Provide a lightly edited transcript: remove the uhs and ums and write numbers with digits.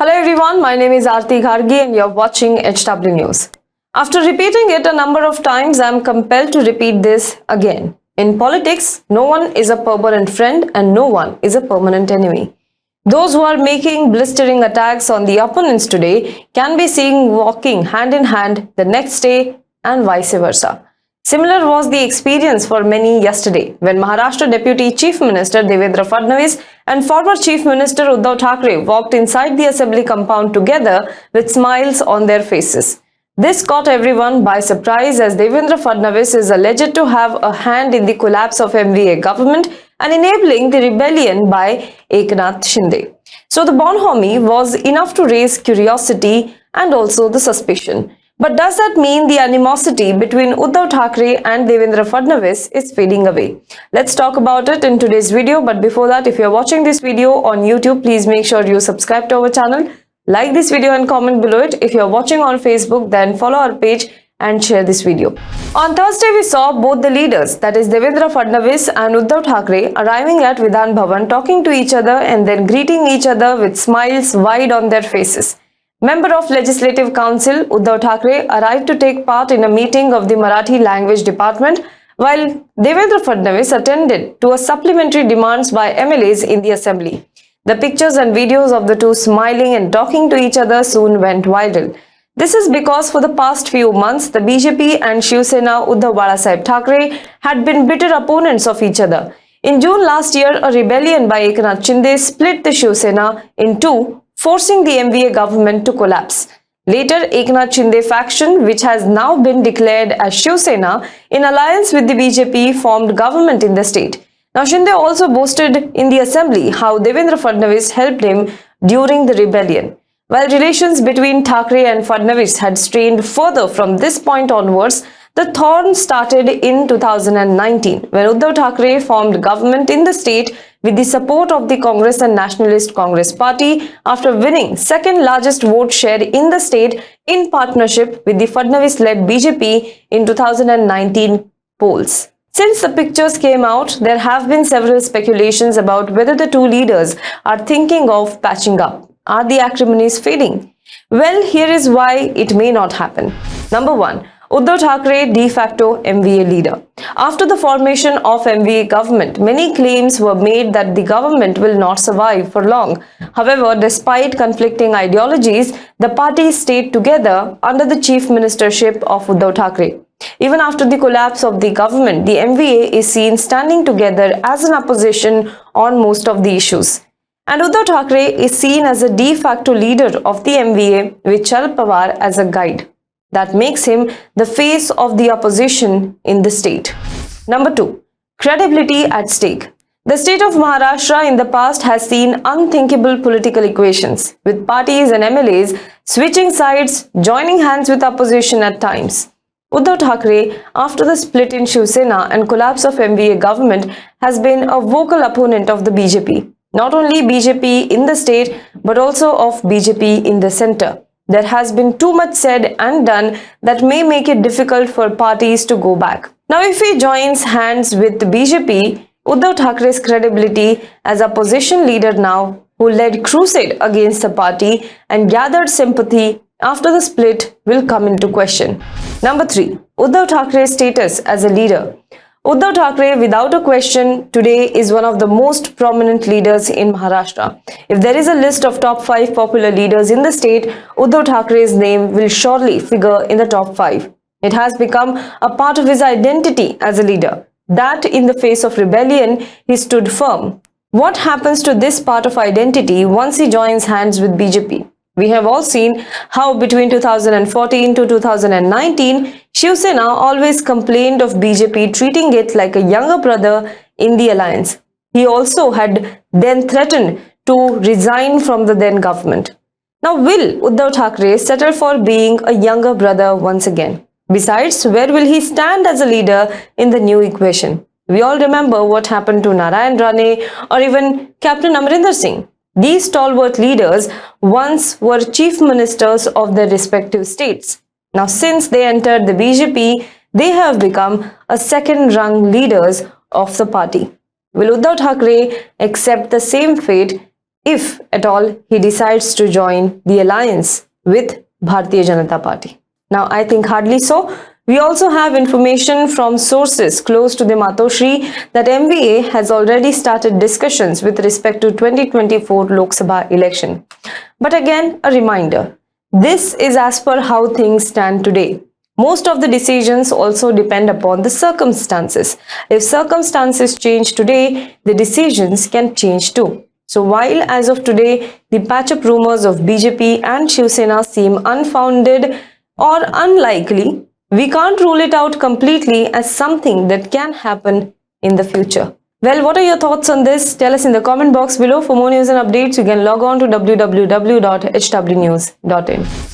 Hello everyone, my name is Aarti Ghargi and you're watching HW News. After repeating it a number of times, I'm compelled to repeat this again. In politics, no one is a permanent friend and no one is a permanent enemy. Those who are making blistering attacks on the opponents today can be seen walking hand in hand the next day and vice versa. Similar was the experience for many yesterday when Maharashtra Deputy Chief Minister Devendra Fadnavis and former Chief Minister Uddhav Thackeray walked inside the assembly compound together with smiles on their faces. This caught everyone by surprise as Devendra Fadnavis is alleged to have a hand in the collapse of MVA government and enabling the rebellion by Eknath Shinde. So the bonhomie was enough to raise curiosity and also the suspicion. But does that mean the animosity between Uddhav Thackeray and Devendra Fadnavis is fading away? Let's talk about it in today's video. But before that, if you're watching this video on YouTube, please make sure you subscribe to our channel, like this video and comment below it. If you're watching on Facebook, then follow our page and share this video. On Thursday, we saw both the leaders, that is Devendra Fadnavis and Uddhav Thackeray, arriving at Vidhan Bhavan, talking to each other and then greeting each other with smiles wide on their faces. Member of Legislative Council Uddhav Thackeray arrived to take part in a meeting of the Marathi Language Department, while Devendra Fadnavis attended to a supplementary demands by MLAs in the assembly. The pictures and videos of the two smiling and talking to each other soon went viral. This is because for the past few months, the BJP and Shivsena Uddhav Balasaheb Thackeray had been bitter opponents of each other. In June last year, a rebellion by Eknath Shinde split the Shivsena in two, forcing the MVA government to collapse. Later, Eknath Shinde faction, which has now been declared as Shivsena, in alliance with the BJP, formed government in the state. Now, Shinde also boasted in the assembly how Devendra Fadnavis helped him during the rebellion. While relations between Thackeray and Fadnavis had strained further from this point onwards, the thorn started in 2019 when Uddhav Thackeray formed government in the state with the support of the Congress and Nationalist Congress Party after winning second largest vote share in the state in partnership with the Fadnavis-led BJP in 2019 polls. Since the pictures came out, there have been several speculations about whether the two leaders are thinking of patching up. Are the acrimonies fading? Well, here is why it may not happen. Number 1. Uddhav Thackeray de facto MVA leader. After the formation of MVA government, many claims were made that the government will not survive for long. However, despite conflicting ideologies, the party stayed together under the chief ministership of Uddhav Thackeray. Even after the collapse of the government, the MVA is seen standing together as an opposition on most of the issues. And Uddhav Thackeray is seen as a de facto leader of the MVA with Sharad Pawar as a guide. That makes him the face of the opposition in the state. Number 2. Credibility at stake. The state of Maharashtra in the past has seen unthinkable political equations, with parties and MLAs switching sides, joining hands with opposition at times. Uddhav Thackeray, after the split in Shivsena and collapse of MVA government, has been a vocal opponent of the BJP. Not only BJP in the state, but also of BJP in the center. There has been too much said and done that may make it difficult for parties to go back. Now, if he joins hands with the BJP, Uddhav Thackeray's credibility as opposition leader now, who led crusade against the party and gathered sympathy after the split, will come into question. Number 3. Uddhav Thackeray's status as a leader. Uddhav Thackeray, without a question, today is one of the most prominent leaders in Maharashtra. If there is a list of top 5 popular leaders in the state, Uddhav Thackeray's name will surely figure in the top 5. It has become a part of his identity as a leader, that in the face of rebellion, he stood firm. What happens to this part of identity once he joins hands with BJP? We have all seen how between 2014 to 2019, Shivsena always complained of BJP treating it like a younger brother in the alliance. He also had then threatened to resign from the then government. Now, will Uddhav Thackeray settle for being a younger brother once again? Besides, where will he stand as a leader in the new equation? We all remember what happened to Narayan Rane or even Captain Amrinder Singh. These stalwart leaders once were chief ministers of their respective states. Now, since they entered the BJP, they have become a second-rung leaders of the party. Will Uddhav Thackeray accept the same fate if at all he decides to join the alliance with Bharatiya Janata Party. Now, I think hardly so. We also have information from sources close to the Matoshri that MVA has already started discussions with respect to 2024 Lok Sabha election. But again, a reminder, this is as per how things stand today. Most of the decisions also depend upon the circumstances. If circumstances change today, the decisions can change too. So while as of today, the patch-up rumors of BJP and Shivsena seem unfounded or unlikely, we can't rule it out completely as something that can happen in the future. Well, what are your thoughts on this? Tell us in the comment box below. For more news and updates, you can log on to www.hwnews.in.